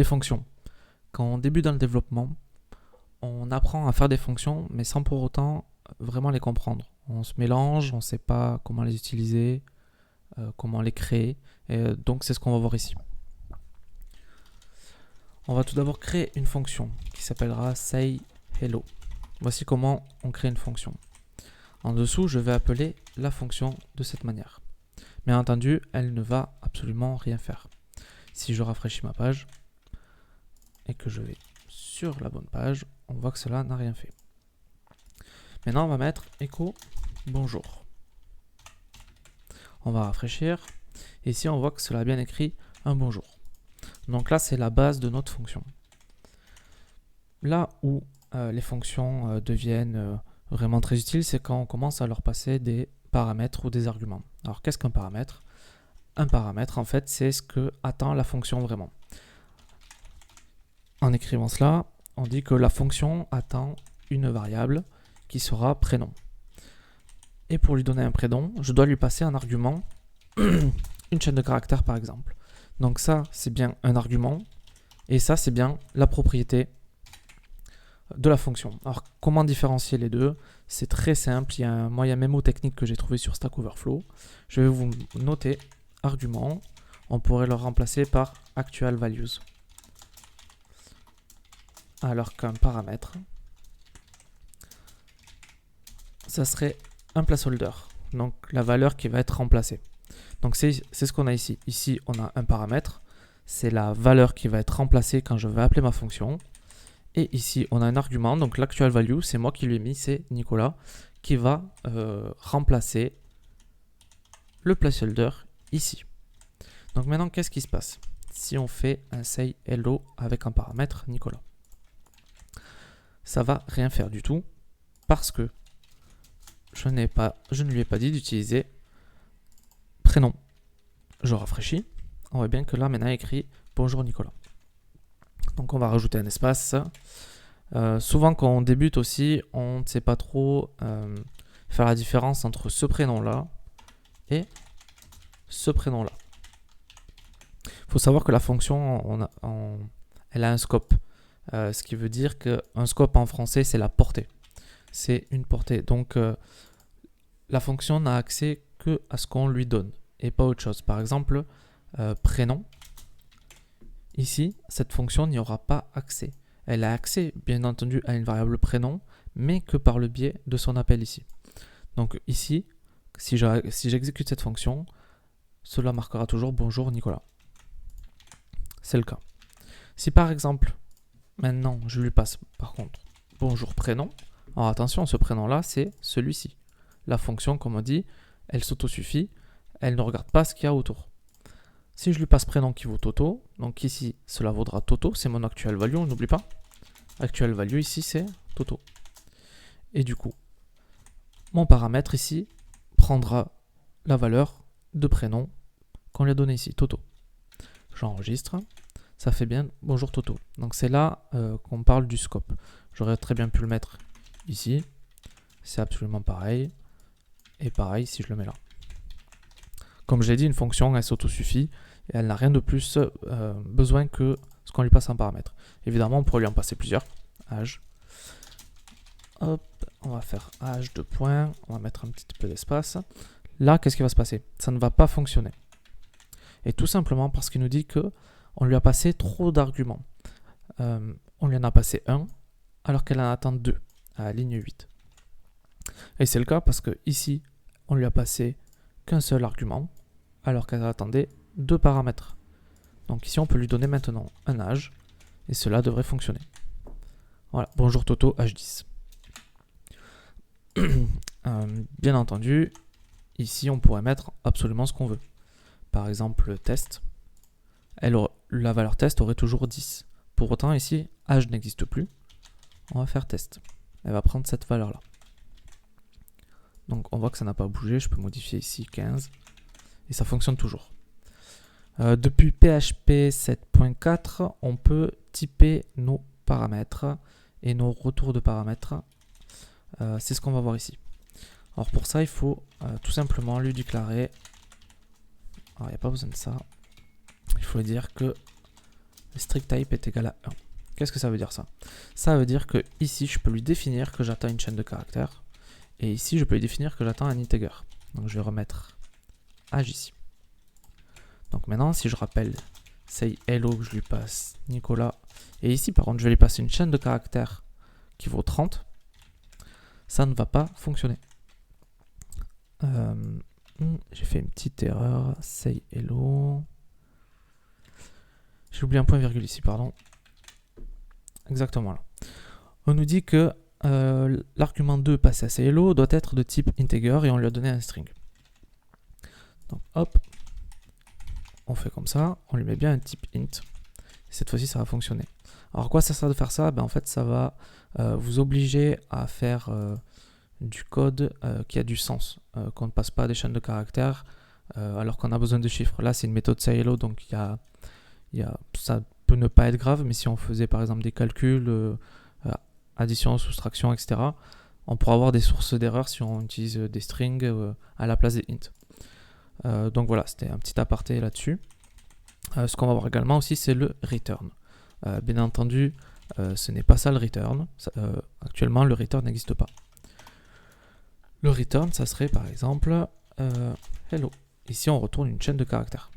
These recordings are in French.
les fonctions. Quand on débute dans le développement, on apprend à faire des fonctions, mais sans pour autant vraiment les comprendre. On se mélange, on ne sait pas comment les utiliser, comment les créer. Et donc c'est ce qu'on va voir ici. On va tout d'abord créer une fonction qui s'appellera sayHello. Voici comment on crée une fonction. En dessous, je vais appeler la fonction de cette manière. Bien entendu, elle ne va absolument rien faire. Si je rafraîchis ma page et que je vais sur la bonne page, on voit que cela n'a rien fait. Maintenant, on va mettre echo bonjour. On va rafraîchir. Et ici, on voit que cela a bien écrit un bonjour. Donc là, c'est la base de notre fonction. Là où les fonctions deviennent vraiment très utiles, c'est quand on commence à leur passer des paramètres ou des arguments. Alors, qu'est-ce qu'un paramètre? Un paramètre, en fait, c'est ce que attend la fonction vraiment. En écrivant cela, on dit que la fonction attend une variable qui sera prénom. Et pour lui donner un prénom, je dois lui passer un argument, une chaîne de caractères par exemple. Donc ça, c'est bien un argument, et ça, c'est bien la propriété de la fonction. Alors, comment différencier les deux? C'est très simple, il y a un moyen mémotechnique que j'ai trouvé sur Stack Overflow. Je vais vous noter argument, on pourrait le remplacer par actual values. Alors qu'un paramètre, ça serait un placeholder, donc la valeur qui va être remplacée. Donc c'est ce qu'on a ici. Ici, on a un paramètre, c'est la valeur qui va être remplacée quand je vais appeler ma fonction. Et ici, on a un argument, donc l'actual value, c'est moi qui lui ai mis, c'est Nicolas, qui va remplacer le placeholder ici. Donc maintenant, qu'est-ce qui se passe si on fait un say hello avec un paramètre Nicolas? Ça va rien faire du tout parce que je ne lui ai pas dit d'utiliser prénom. Je rafraîchis, on voit bien que là maintenant il écrit bonjour Nicolas. Donc on va rajouter un espace. Souvent quand on débute aussi, on ne sait pas trop faire la différence entre ce prénom-là et ce prénom-là. Il faut savoir que la fonction, elle a un scope. Ce qui veut dire qu'un scope en français, c'est la portée. C'est une portée. Donc la fonction n'a accès que à ce qu'on lui donne et pas autre chose. Par exemple, prénom. Ici, cette fonction n'y aura pas accès. Elle a accès, bien entendu, à une variable prénom, mais que par le biais de son appel ici. Donc ici, si j'exécute cette fonction, cela marquera toujours bonjour Nicolas. C'est le cas. Si par exemple, maintenant, je lui passe par contre bonjour prénom, alors attention, ce prénom-là, c'est celui-ci. La fonction, comme on dit, elle s'autosuffit, elle ne regarde pas ce qu'il y a autour. Si je lui passe prénom qui vaut Toto, donc ici, cela vaudra Toto, c'est mon actual value, on n'oublie pas. Actual value ici, c'est Toto. Et du coup, mon paramètre ici prendra la valeur de prénom qu'on lui a donné ici, Toto. J'enregistre, ça fait bien bonjour Toto. Donc c'est là qu'on parle du scope. J'aurais très bien pu le mettre ici, c'est absolument pareil. Et pareil si je le mets là. Comme je l'ai dit, une fonction, elle s'autosuffit et elle n'a rien de plus besoin que ce qu'on lui passe en paramètre. Évidemment, on pourrait lui en passer plusieurs. Âge. Hop, on va faire âge de points. On va mettre un petit peu d'espace. Là, qu'est-ce qui va se passer? Ça ne va pas fonctionner. Et tout simplement parce qu'il nous dit qu'on lui a passé trop d'arguments. On lui en a passé un, alors qu'elle en attend deux, à la ligne 8. Et c'est le cas parce que ici, on lui a passé qu'un seul argument, alors qu'elle attendait deux paramètres. Donc ici, on peut lui donner maintenant un âge, et cela devrait fonctionner. Voilà, bonjour Toto, âge 10. Bien entendu, ici, on pourrait mettre absolument ce qu'on veut. Par exemple, test. La valeur test aurait toujours 10. Pour autant, ici, âge n'existe plus. On va faire test. Elle va prendre cette valeur-là. Donc on voit que ça n'a pas bougé, je peux modifier ici 15 et ça fonctionne toujours. Depuis PHP 7.4, on peut typer nos paramètres et nos retours de paramètres. C'est ce qu'on va voir ici. Alors pour ça, il faut tout simplement lui déclarer. Alors il n'y a pas besoin de ça. Il faut lui dire que strict type est égal à 1. Qu'est-ce que ça veut dire ça? Ça veut dire que ici, je peux lui définir que j'attends une chaîne de caractères. Et ici, je peux lui définir que j'attends un integer. Donc je vais remettre âge ici. Donc maintenant, si je rappelle say hello, que je lui passe Nicolas. Et ici, par contre, je vais lui passer une chaîne de caractères qui vaut 30. Ça ne va pas fonctionner. J'ai fait une petite erreur. Say hello. J'ai oublié un point virgule ici, pardon. Exactement là. On nous dit que l'argument 2 passé à say hello doit être de type integer et on lui a donné un string. Donc hop, on fait comme ça, on lui met bien un type int. Et cette fois-ci, ça va fonctionner. Alors quoi ça sert de faire ça? En fait, ça va vous obliger à faire du code qui a du sens, qu'on ne passe pas des chaînes de caractères alors qu'on a besoin de chiffres. Là, c'est une méthode say hello, donc ça peut ne pas être grave, mais si on faisait par exemple des calculs, addition, soustraction, etc., on pourra avoir des sources d'erreurs si on utilise des strings à la place des int. Donc voilà, c'était un petit aparté là-dessus. Ce qu'on va voir également aussi, c'est le return. Bien entendu, ce n'est pas ça le return. Actuellement, le return n'existe pas. Le return, ça serait par exemple hello. Ici, on retourne une chaîne de caractères.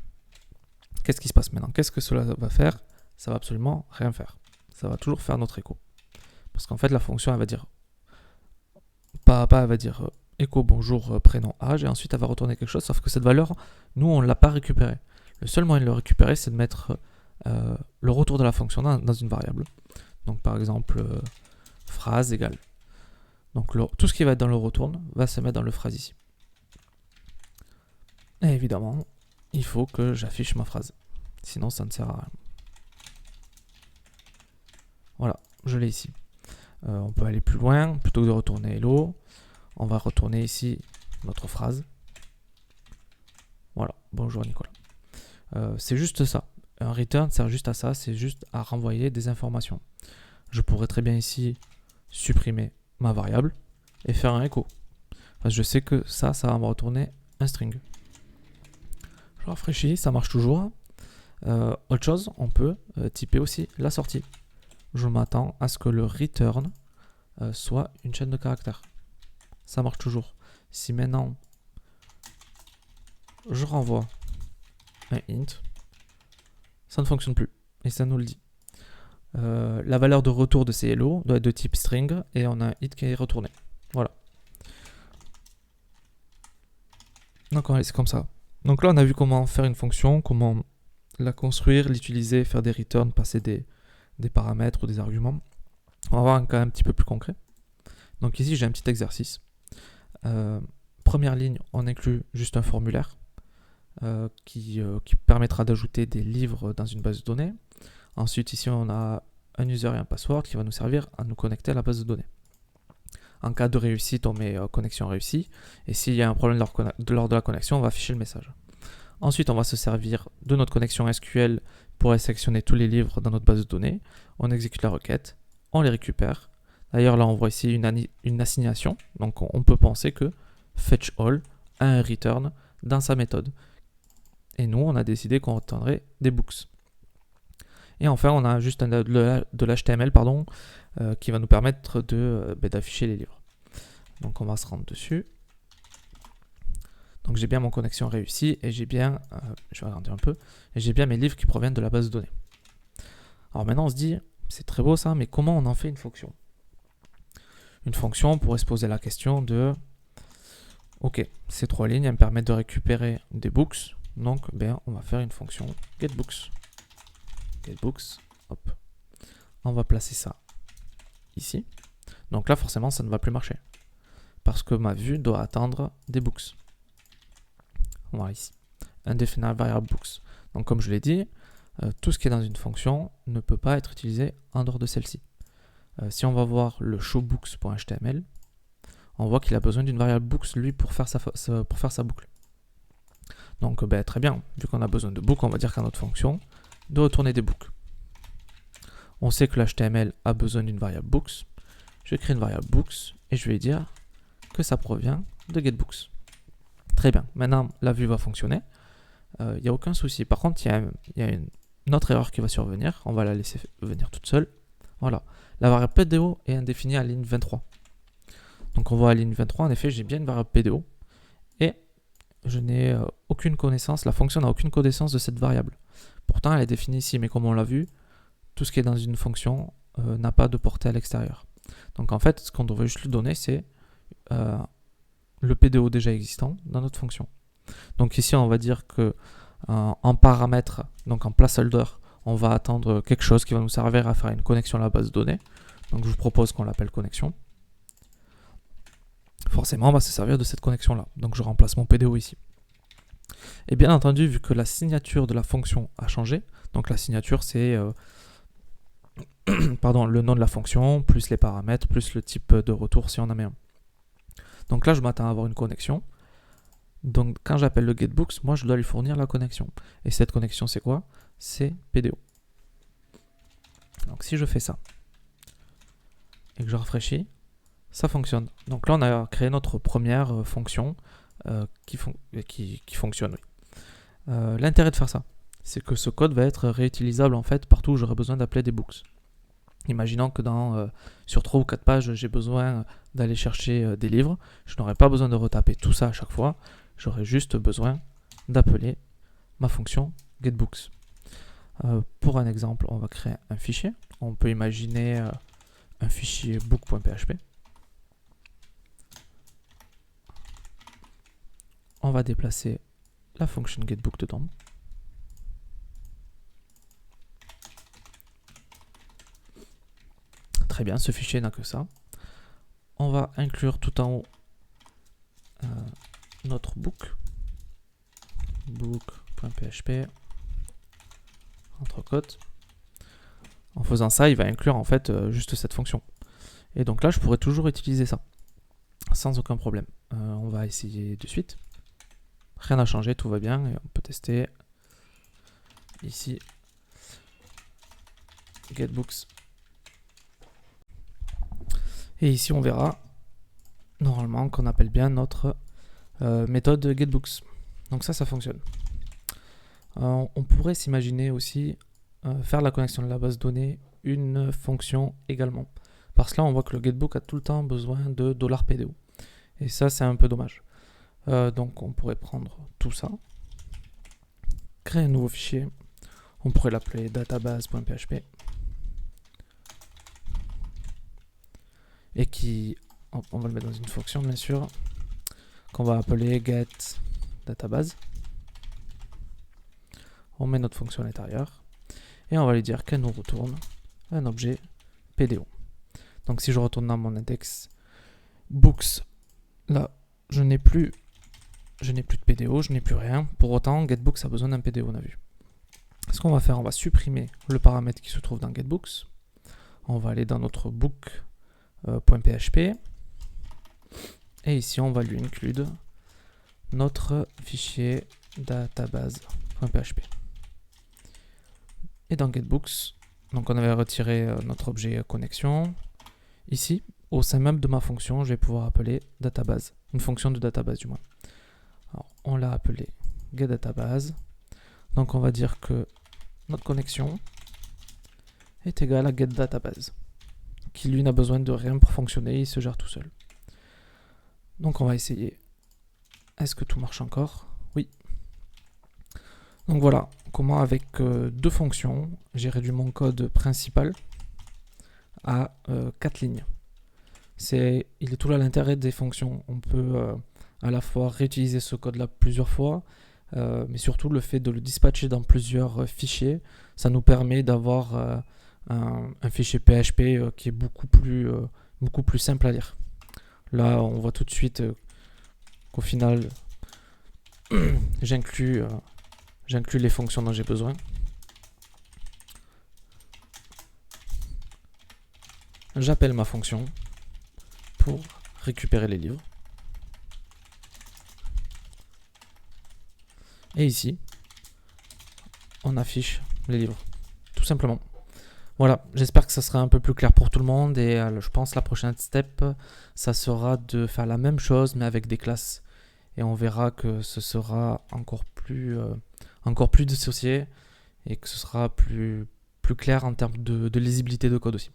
Qu'est-ce qui se passe maintenant? Qu'est-ce que cela va faire? Ça va absolument rien faire. Ça va toujours faire notre écho. Parce qu'en fait, la fonction, elle va dire elle va dire écho bonjour prénom âge et ensuite elle va retourner quelque chose, sauf que cette valeur, nous, on ne l'a pas récupérée. Le seul moyen de le récupérer, c'est de mettre le retour de la fonction dans une variable. Donc par exemple, phrase égale. Donc tout ce qui va être dans le retourne va se mettre dans le phrase ici. Et évidemment, il faut que j'affiche ma phrase. Sinon, ça ne sert à rien. Voilà, je l'ai ici. On peut aller plus loin. Plutôt que de retourner hello, on va retourner ici notre phrase. Voilà, bonjour Nicolas. C'est juste ça. Un return sert juste à ça, c'est juste à renvoyer des informations. Je pourrais très bien ici supprimer ma variable et faire un écho. Parce que je sais que ça va me retourner un string. Je rafraîchis, ça marche toujours. Autre chose, on peut typer aussi la sortie. Je m'attends à ce que le return soit une chaîne de caractères. Ça marche toujours. Si maintenant je renvoie un int, ça ne fonctionne plus. Et ça nous le dit. La valeur de retour de ces hello doit être de type string et on a un int qui est retourné. Voilà. Donc c'est comme ça. Donc là on a vu comment faire une fonction, comment la construire, l'utiliser, faire des returns, passer des paramètres ou des arguments. On va voir un cas un petit peu plus concret. Donc ici j'ai un petit exercice. Première ligne, on inclut juste un formulaire qui permettra d'ajouter des livres dans une base de données. Ensuite ici on a un user et un password qui va nous servir à nous connecter à la base de données. En cas de réussite, on met connexion réussie. Et s'il y a un problème lors de la connexion, on va afficher le message. Ensuite, on va se servir de notre connexion SQL pour aller sélectionner tous les livres dans notre base de données. On exécute la requête, on les récupère. D'ailleurs, là, on voit ici une assignation. Donc, on peut penser que fetchAll a un return dans sa méthode. Et nous, on a décidé qu'on retournerait des books. Et enfin, on a juste de l'HTML qui va nous permettre d'afficher les livres. Donc, on va se rendre dessus. Donc, j'ai bien mon connexion réussie et j'ai bien, je vais agrandir un peu, et j'ai bien mes livres qui proviennent de la base de données. Alors maintenant, on se dit, c'est très beau ça, mais comment on en fait une fonction? Une fonction, on pourrait se poser la question de, ok, ces trois lignes, elles me permettent de récupérer des books. Donc, on va faire une fonction getBooks. GetBooks, hop. On va placer ça ici. Donc là, forcément, ça ne va plus marcher. Parce que ma vue doit attendre des books. Voilà ici. Indefinite variable books. Donc comme je l'ai dit, tout ce qui est dans une fonction ne peut pas être utilisé en dehors de celle-ci. Si on va voir le showBooks.html, on voit qu'il a besoin d'une variable books, lui, pour faire sa boucle. Donc très bien, vu qu'on a besoin de books, on va dire qu'à notre fonction, de retourner des books. On sait que l'HTML a besoin d'une variable books. Je crée une variable books et je vais dire que ça provient de getBooks. Très bien, maintenant la vue va fonctionner. Il n'y a aucun souci. Par contre, il y a notre erreur qui va survenir, on va la laisser venir toute seule. Voilà, la variable PDO est indéfinie à la ligne 23. Donc on voit à la ligne 23, en effet, j'ai bien une variable PDO et je n'ai aucune connaissance, la fonction n'a aucune connaissance de cette variable. Pourtant, elle est définie ici, mais comme on l'a vu, tout ce qui est dans une fonction n'a pas de portée à l'extérieur. Donc en fait, ce qu'on devrait juste lui donner, c'est le PDO déjà existant dans notre fonction. Donc ici, on va dire que en paramètre, donc en placeholder, on va attendre quelque chose qui va nous servir à faire une connexion à la base de données. Donc je vous propose qu'on l'appelle connexion. Forcément, on va se servir de cette connexion-là. Donc je remplace mon PDO ici. Et bien entendu, vu que la signature de la fonction a changé, donc la signature c'est le nom de la fonction, plus les paramètres, plus le type de retour si on en met un. Donc là, je m'attends à avoir une connexion. Donc quand j'appelle le getBooks, moi je dois lui fournir la connexion. Et cette connexion c'est quoi? C'est PDO. Donc si je fais ça et que je rafraîchis, ça fonctionne. Donc là on a créé notre première fonction qui fonctionne. Oui. L'intérêt de faire ça, c'est que ce code va être réutilisable en fait partout où j'aurai besoin d'appeler des books. Imaginons que sur 3 ou 4 pages, j'ai besoin d'aller chercher des livres. Je n'aurai pas besoin de retaper tout ça à chaque fois. J'aurai juste besoin d'appeler ma fonction getBooks. Pour un exemple, on va créer un fichier. On peut imaginer un fichier book.php. On va déplacer la fonction getBook dedans. Très bien, ce fichier n'a que ça. On va inclure tout en haut notre book.php entre côtes. En faisant ça, il va inclure en fait juste cette fonction. Et donc là, je pourrais toujours utiliser ça sans aucun problème. On va essayer de suite. Rien n'a changé, tout va bien et on peut tester ici getBooks. Et ici, on verra normalement qu'on appelle bien notre méthode getBooks. Donc ça fonctionne. On pourrait s'imaginer aussi faire la connexion de la base de données une fonction également. Parce que là, on voit que le getBook a tout le temps besoin de $PDO. Et ça, c'est un peu dommage. Donc on pourrait prendre tout ça, créer un nouveau fichier. On pourrait l'appeler database.php. Et on va le mettre dans une fonction bien sûr, qu'on va appeler getDatabase. On met notre fonction à l'intérieur et on va lui dire qu'elle nous retourne un objet PDO. Donc si je retourne dans mon index books, là je n'ai plus de PDO, je n'ai plus rien. Pour autant, getBooks a besoin d'un PDO, on a vu. Ce qu'on va faire, on va supprimer le paramètre qui se trouve dans getBooks. On va aller dans notre book.php et ici on va lui inclure notre fichier database.php. Et dans getBooks, donc on avait retiré notre objet connexion. Ici, au sein même de ma fonction, je vais pouvoir appeler database, une fonction de database du moins. Alors, on l'a appelé getDatabase. Donc on va dire que notre connexion est égale à getDatabase, qui lui n'a besoin de rien pour fonctionner, il se gère tout seul. Donc on va essayer. Est-ce que tout marche encore? Oui. Donc voilà comment avec deux fonctions, j'ai réduit mon code principal à 4 lignes. Il est tout là l'intérêt des fonctions. On peut à la fois réutiliser ce code-là plusieurs fois, mais surtout le fait de le dispatcher dans plusieurs fichiers, ça nous permet d'avoir un fichier PHP qui est beaucoup plus simple à lire. Là, on voit tout de suite qu'au final, j'inclus les fonctions dont j'ai besoin. J'appelle ma fonction pour récupérer les livres. Et ici, on affiche les livres, tout simplement. Voilà, j'espère que ça sera un peu plus clair pour tout le monde et je pense la prochaine step, ça sera de faire la même chose mais avec des classes. Et on verra que ce sera encore plus dissocié et que ce sera plus clair en termes de lisibilité de code aussi.